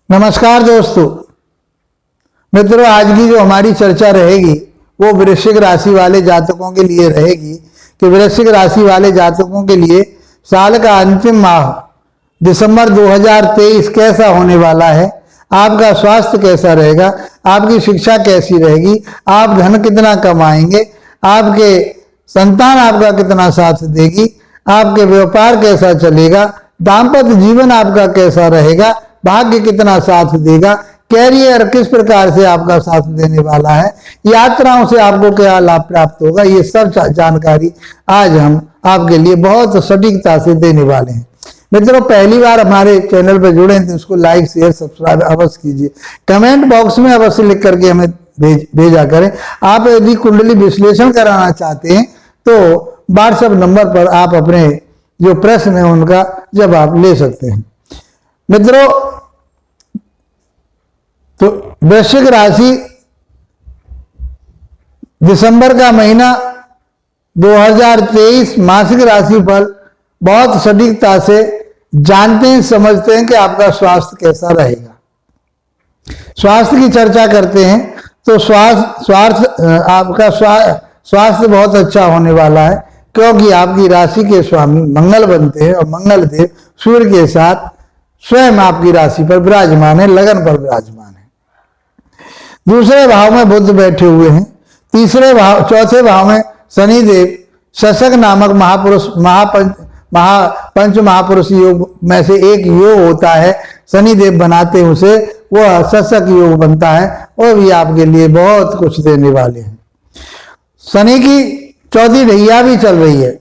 नमस्कार दोस्तों मित्रों, आज की जो हमारी चर्चा रहेगी वो वृश्चिक राशि वाले जातकों के लिए रहेगी कि वृश्चिक राशि वाले जातकों के लिए साल का अंतिम माह दिसंबर 2023 कैसा होने वाला है, आपका स्वास्थ्य कैसा रहेगा, आपकी शिक्षा कैसी रहेगी, आप धन कितना कमाएंगे, आपके संतान आपका कितना साथ देगी, आपके व्यापार कैसा चलेगा, दाम्पत्य जीवन आपका कैसा रहेगा, भाग्य कितना साथ देगा, कैरियर किस प्रकार से आपका साथ देने वाला है, यात्राओं से आपको क्या लाभ प्राप्त होगा, ये सब जानकारी आज हम आपके लिए बहुत सटीकता से देने वाले हैं। मित्रों, पहली बार हमारे चैनल पर जुड़े हैं तो इसको लाइक शेयर सब्सक्राइब अवश्य कीजिए। कमेंट बॉक्स में अवश्य लिख करके हमें भेजा करें। आप यदि कुंडली विश्लेषण कराना चाहते हैं तो व्हाट्सएप नंबर पर आप अपने जो प्रश्न है उनका जवाब ले सकते हैं। मित्रों, तो वृश्चिक राशि दिसंबर का महीना 2023 मासिक राशिफल बहुत सटीकता से जानते हैं, समझते हैं कि आपका स्वास्थ्य कैसा रहेगा। स्वास्थ्य की चर्चा करते हैं तो आपका स्वास्थ्य बहुत अच्छा होने वाला है, क्योंकि आपकी राशि के स्वामी मंगल बनते हैं और मंगल देव सूर्य के साथ स्वयं आपकी राशि पर विराजमान है, लगन पर विराजमान है। दूसरे भाव में बुध बैठे हुए हैं। चौथे भाव में शनि देव शशक नामक महापुरुष पंच महापुरुष योग में से एक योग होता है, शनि देव बनाते हैं उसे, वह शशक योग बनता है और भी आपके लिए बहुत कुछ देने वाले हैं। शनि की चौथी ढैया भी चल रही है,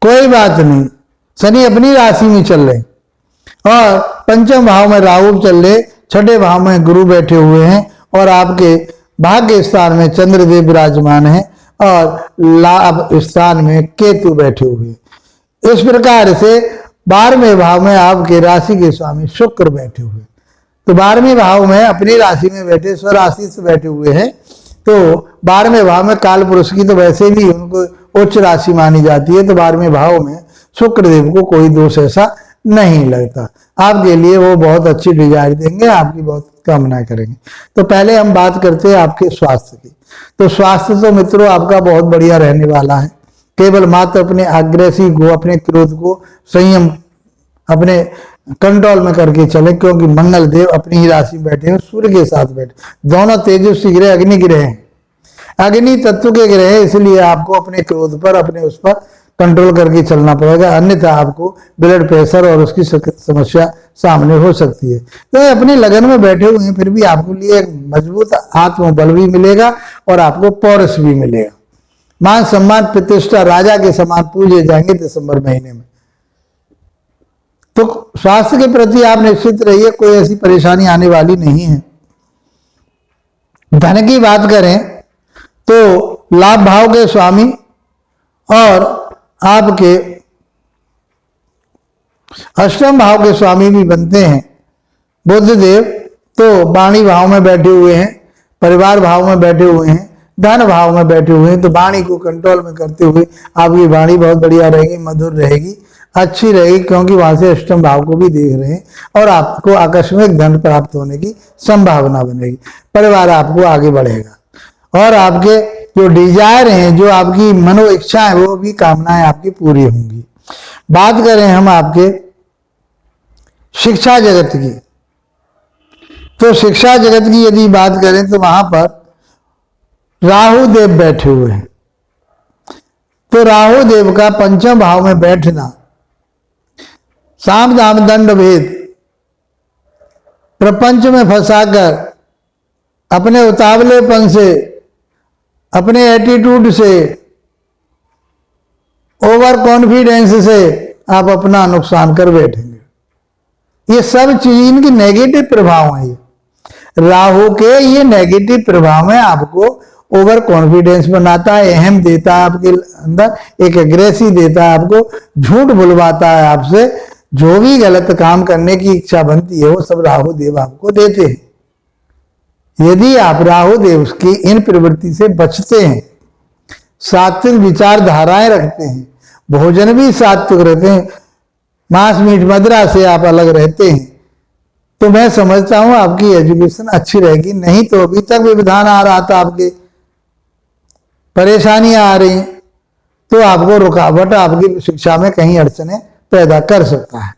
कोई बात नहीं, शनि अपनी राशि में चल रहे और पंचम भाव में राहु चल रहे, छठे भाव में गुरु बैठे हुए हैं और आपके भाग्य स्थान में चंद्रदेव विराजमान है और लाभ स्थान में केतु बैठे हुए हैं। इस प्रकार से 12वें भाव में आपके राशि के स्वामी शुक्र बैठे हुए, तो 12वें भाव में अपनी राशि में बैठे स्वराशि से बैठे हुए हैं। तो 12वें भाव में काल पुरुष की तो वैसे भी उनको उच्च राशि मानी जाती है, तो 12वें भाव में शुक्रदेव को कोई दोष ऐसा नहीं लगता। आपके लिए वो बहुत अच्छी डिजायर देंगे, आपकी बहुत कामना करेंगे। तो पहले हम बात करते हैं आपके स्वास्थ्य की। तो स्वास्थ्य तो मित्रों आपका बहुत बढ़िया रहने वाला है। केवल मात्र अपने अग्रेसिव को, अपने क्रोध को संयम अपने कंट्रोल में करके चले, क्योंकि मंगल देव अपनी ही राशि बैठे हैं, सूर्य के साथ बैठे, दोनों तेजस्वी ग्रह अग्नि ग्रह हैं, अग्नि तत्व के ग्रह है, इसलिए आपको अपने क्रोध पर अपने उस पर कंट्रोल करके चलना पड़ेगा, अन्यथा आपको ब्लड प्रेशर और उसकी समस्या सामने हो सकती है। तो अपने लगन में बैठे हुए हैं, फिर भी आपके लिए एक मजबूत आत्मबल भी मिलेगा और आपको पौरुष भी मिलेगा। मान सम्मान प्रतिष्ठा राजा के समान पूजे जाएंगे दिसंबर महीने में। तो स्वास्थ्य के प्रति आप निश्चित रहिए, कोई ऐसी परेशानी आने वाली नहीं है। धन की बात करें तो लाभ भाव के स्वामी और आपके अष्टम भाव के स्वामी भी बनते हैं बुध देव, तो वाणी भाव में बैठे हुए हैं, परिवार भाव में बैठे हुए हैं, धन भाव में बैठे हुए हैं। तो वाणी को कंट्रोल में करते हुए आपकी वाणी बहुत बढ़िया रहेगी, मधुर रहेगी, अच्छी रहेगी, क्योंकि वहां से अष्टम भाव को भी देख रहे हैं और आपको आकस्मिक धन प्राप्त होने की संभावना बनेगी। परिवार आपको आगे बढ़ेगा और आपके जो डिजायर हैं, जो आपकी मनो इच्छा है, वो भी कामनाएं आपकी पूरी होंगी। बात करें हम आपके शिक्षा जगत की, तो शिक्षा जगत की यदि बात करें तो वहां पर राहु देव बैठे हुए हैं। तो राहु देव का पंचम भाव में बैठना साम दाम दंड भेद प्रपंच में फंसाकर अपने उतावलेपन से, अपने एटीट्यूड से, ओवर कॉन्फिडेंस से आप अपना नुकसान कर बैठेंगे। ये सब चीज इनकी नेगेटिव प्रभाव है। राहु के ये नेगेटिव प्रभाव में आपको ओवर कॉन्फिडेंस बनाता है, अहम देता है आपके अंदर, एक एग्रेसिव देता है आपको, झूठ बुलवाता है आपसे, जो भी गलत काम करने की इच्छा बनती है वो सब राहु देव आपको देते हैं। यदि आप राहु देव की इन प्रवृत्ति से बचते हैं, सात्विक विचारधाराएं रखते हैं, भोजन भी सात्विक रहते हैं, मांस मीट मदिरा से आप अलग रहते हैं, तो मैं समझता हूं आपकी एजुकेशन अच्छी रहेगी। नहीं तो अभी तक विधान आ रहा था, आपके परेशानियां आ रही हैं, तो आपको रुकावट आपकी शिक्षा में कहीं अड़चने पैदा कर सकता है।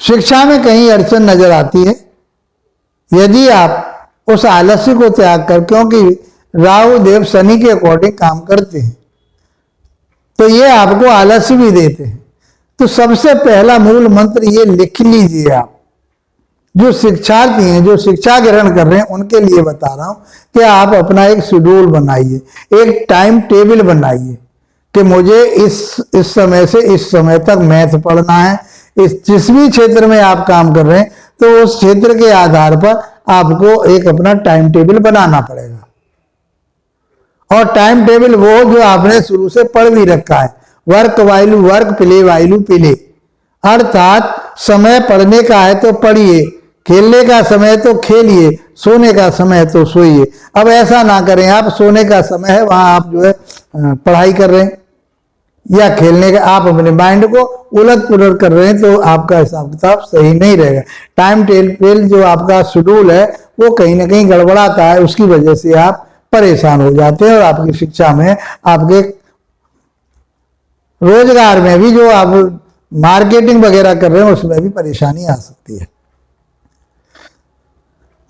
शिक्षा में कहीं अड़चन नजर आती है यदि आप उस आलस्य को त्याग कर, क्योंकि राहु देव शनि के अकॉर्डिंग काम करते हैं, तो ये आपको आलस्य भी देते हैं। तो सबसे पहला मूल मंत्र ये लिख लीजिए आप, जो शिक्षार्थी हैं, जो शिक्षा ग्रहण कर रहे हैं, उनके लिए बता रहा हूं कि आप अपना एक शेड्यूल बनाइए, एक टाइम टेबल बनाइए कि मुझे इस समय से इस समय तक मैथ पढ़ना है। इस जिस भी क्षेत्र में आप काम कर रहे हैं, तो उस क्षेत्र के आधार पर आपको एक अपना टाइम टेबल बनाना पड़ेगा। और टाइम टेबल वो जो आपने शुरू से पढ़ भी रखा है, वर्क वाइलू वर्क, प्ले वाइलू प्ले, अर्थात समय पढ़ने का है तो पढ़िए, खेलने का समय तो खेलिए, सोने का समय तो सोइए। अब ऐसा ना करें आप सोने का समय है वहां आप जो है पढ़ाई कर रहे हैं या खेलने का, आप अपने माइंड को उलट पुलट कर रहे हैं, तो आपका हिसाब किताब सही नहीं रहेगा। टाइम टेबल जो आपका शेड्यूल है वो कहीं ना कहीं गड़बड़ाता है, उसकी वजह से आप परेशान हो जाते हैं और आपकी शिक्षा में, आपके रोजगार में भी, जो आप मार्केटिंग वगैरह कर रहे हैं उसमें भी परेशानी आ सकती है।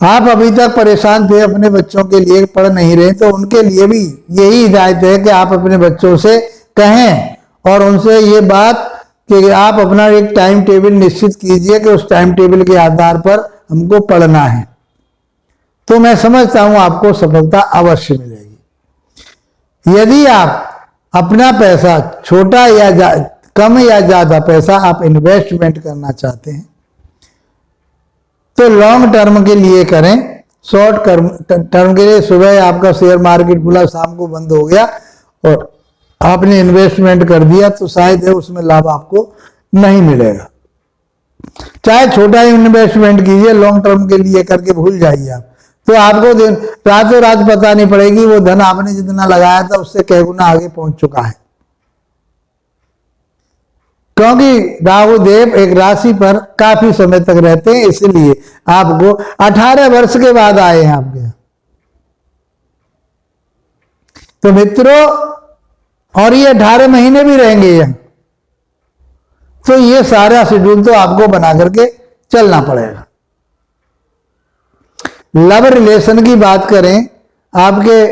आप अभी तक परेशान थे अपने बच्चों के लिए, पढ़ नहीं रहे, तो उनके लिए भी यही हिदायत है कि आप अपने बच्चों से कहें और उनसे ये बात कि आप अपना एक टाइम टेबल निश्चित कीजिए कि उस टाइम टेबल के आधार पर हमको पढ़ना है। तो मैं समझता हूं आपको सफलता अवश्य मिलेगी। यदि आप अपना पैसा छोटा या कम या ज्यादा पैसा आप इन्वेस्टमेंट करना चाहते हैं, तो लॉन्ग टर्म के लिए करें। शॉर्ट टर्म के लिए सुबह आपका शेयर मार्केट खुला, शाम को बंद हो गया और आपने इन्वेस्टमेंट कर दिया, तो शायद है उसमें लाभ आपको नहीं मिलेगा। चाहे छोटा इन्वेस्टमेंट कीजिए, लॉन्ग टर्म के लिए करके भूल जाइए आप, तो आपको रातों रात पता नहीं पड़ेगी वो धन आपने जितना लगाया था उससे कई गुना आगे पहुंच चुका है। क्योंकि राहु देव एक राशि पर काफी समय तक रहते हैं, इसलिए आपको 18 वर्ष के बाद आए हैं आपके यहां। तो मित्रों, और ये 18 महीने भी रहेंगे यहाँ, तो ये सारा शेड्यूल तो आपको बना करके चलना पड़ेगा। लव रिलेशन की बात करें, आपके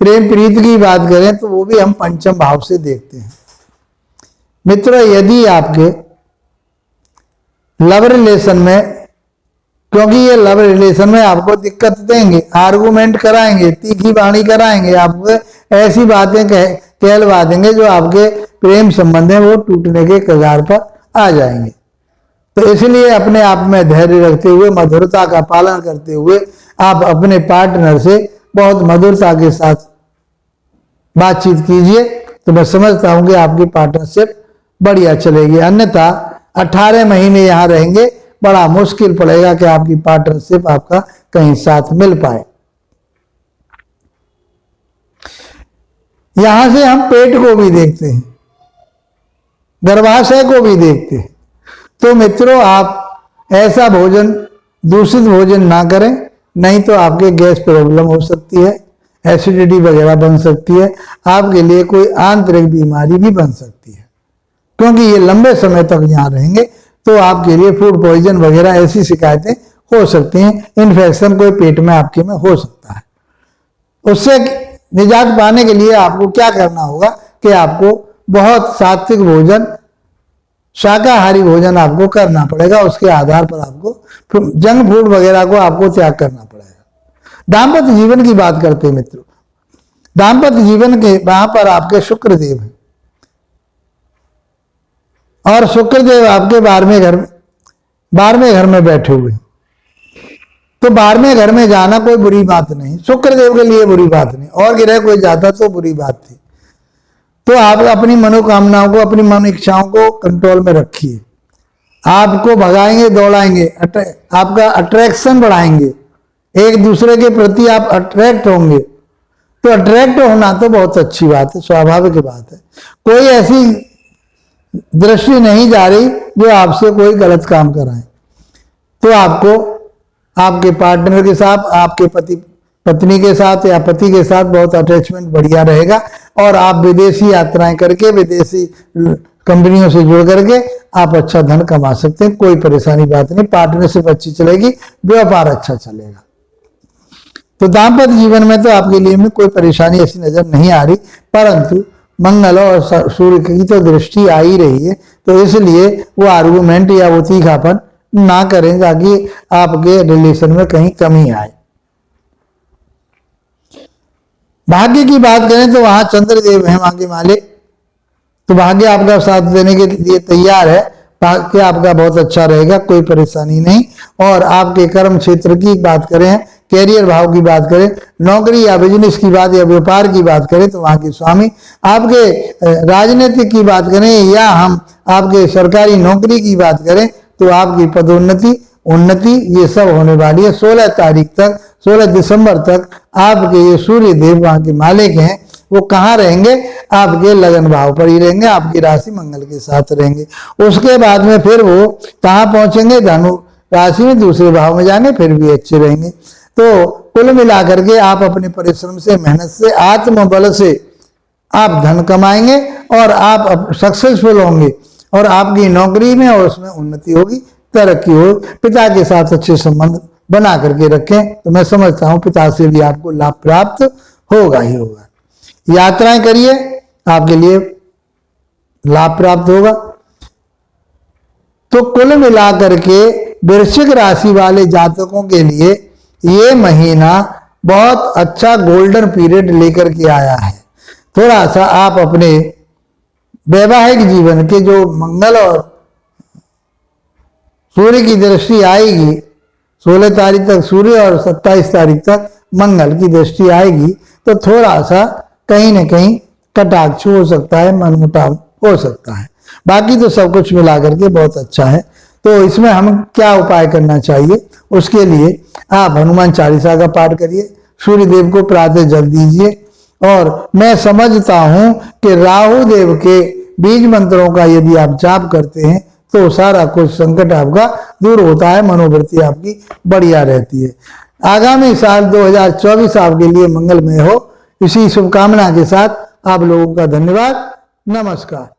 प्रेम प्रीत की बात करें, तो वो भी हम पंचम भाव से देखते हैं। मित्रों, यदि आपके लव रिलेशन में, क्योंकि ये लव रिलेशन में आपको दिक्कत देंगे, आर्गुमेंट कराएंगे, तीखी वाणी कराएंगे, आपको ऐसी बातें कहलवा देंगे जो आपके प्रेम संबंध है वो टूटने के कगार पर आ जाएंगे। तो इसलिए अपने आप में धैर्य रखते हुए, मधुरता का पालन करते हुए आप अपने पार्टनर से बहुत मधुरता के साथ बातचीत कीजिए, तो मैं समझता हूं कि आपकी पार्टनरशिप बढ़िया चलेगी। अन्यथा 18 महीने यहां रहेंगे, बड़ा मुश्किल पड़ेगा कि आपकी पार्टनरशिप आपका कहीं साथ मिल पाए। यहां से हम पेट को भी देखते हैं, गर्भाशय को भी देखते हैं। तो मित्रों, आप ऐसा भोजन, दूषित भोजन ना करें, नहीं तो आपके गैस प्रॉब्लम हो सकती है, एसिडिटी वगैरह बन सकती है, आपके लिए कोई आंतरिक बीमारी भी बन सकती है। क्योंकि ये लंबे समय तक यहाँ रहेंगे, तो आपके लिए फूड पॉइजन वगैरह ऐसी शिकायतें हो सकती हैं, इन्फेक्शन कोई पेट में आपके में हो सकता है। उससे निजात पाने के लिए आपको क्या करना होगा कि आपको बहुत सात्विक भोजन, शाकाहारी भोजन आपको करना पड़ेगा। उसके आधार पर आपको जंक फूड वगैरह को आपको त्याग करना पड़ेगा। दाम्पत्य जीवन की बात करते हैं मित्रों, दाम्पत्य जीवन के वहां पर आपके शुक्रदेव हैं और शुक्रदेव आपके 12वें घर में बैठे हुए। तो 12वें घर में जाना कोई बुरी बात नहीं, शुक्रदेव के लिए बुरी बात नहीं, और ग्रह कोई जाता तो बुरी बात थी। तो आप अपनी मनोकामनाओं को, अपनी मन इच्छाओं को कंट्रोल में रखिए। आपको भगाएंगे, दौड़ाएंगे, आपका अट्रैक्शन बढ़ाएंगे, एक दूसरे के प्रति आप अट्रैक्ट होंगे। तो अट्रैक्ट होना तो बहुत अच्छी बात है, स्वाभाविक बात है। कोई ऐसी दृष्टि नहीं जा रही जो आपसे कोई गलत काम कराए, तो आपको आपके पार्टनर के साथ, आपके पत्नी के साथ या पति के साथ बहुत अटैचमेंट बढ़िया रहेगा। और आप विदेशी यात्राएं करके, विदेशी कंपनियों से जुड़ करके आप अच्छा धन कमा सकते हैं, कोई परेशानी बात नहीं। पार्टनरशिप अच्छी चलेगी, व्यापार अच्छा चलेगा। तो दाम्पत्य जीवन में तो आपके लिए में कोई परेशानी ऐसी नजर नहीं आ रही, परंतु मंगल और सूर्य की तो दृष्टि आ ही रही है, तो इसलिए वो आर्गुमेंट या वो तीखापन ना करें ताकि आपके रिलेशन में कहीं कमी आए। भाग्य की बात करें तो वहां चंद्रदेव है मां के मालिक, तो भाग्य आपका साथ देने के लिए तैयार है। भाग्य आपका बहुत अच्छा रहेगा, कोई परेशानी नहीं। और आपके कर्म क्षेत्र की बात करें, कैरियर भाव की बात करें, नौकरी या बिजनेस की बात या व्यापार की बात करें तो वहां के स्वामी, आपके राजनीतिक की बात करें या हम आपके सरकारी नौकरी की बात करें तो आपकी पदोन्नति, उन्नति ये सब होने वाली है। 16 तारीख तक, 16 दिसंबर तक आपके ये सूर्य देव वहां के मालिक हैं, वो कहाँ रहेंगे? आपके लगन भाव पर ही रहेंगे, आपकी राशि मंगल के साथ रहेंगे। उसके बाद में फिर वो कहाँ पहुंचेंगे? धनु राशि में दूसरे भाव में जाने, फिर भी अच्छे रहेंगे। तो कुल मिलाकर के आप अपने परिश्रम से, मेहनत से, आत्मबल से आप धन कमाएंगे और आप सक्सेसफुल होंगे और आपकी नौकरी में और उसमें उन्नति होगी, तरक्की होगी। पिता के साथ अच्छे संबंध बना करके रखें तो मैं समझता हूं पिता से भी आपको लाभ प्राप्त होगा ही होगा। यात्राएं करिए, आपके लिए लाभ प्राप्त होगा। तो कुल मिलाकर के वृश्चिक राशि वाले जातकों के लिए ये महीना बहुत अच्छा गोल्डन पीरियड लेकर के आया है। थोड़ा सा आप अपने वैवाहिक जीवन के जो मंगल और सूर्य की दृष्टि आएगी, 16 तारीख तक सूर्य और 27 तारीख तक मंगल की दृष्टि आएगी, तो थोड़ा सा कहीं न कहीं कटाक्ष हो सकता है, मनमुटाव हो सकता है। बाकी तो सब कुछ मिला करके बहुत अच्छा है। तो इसमें हम क्या उपाय करना चाहिए? उसके लिए आप हनुमान चालीसा का पाठ करिए, सूर्य देव को प्रातः जल दीजिए। और मैं समझता हूं कि राहु देव के बीज मंत्रों का यदि आप जाप करते हैं तो सारा कुछ संकट आपका दूर होता है, मनोवृत्ति आपकी बढ़िया रहती है। आगामी साल 2024 आपके लिए मंगलमय हो, इसी शुभकामना के साथ आप लोगों का धन्यवाद। नमस्कार।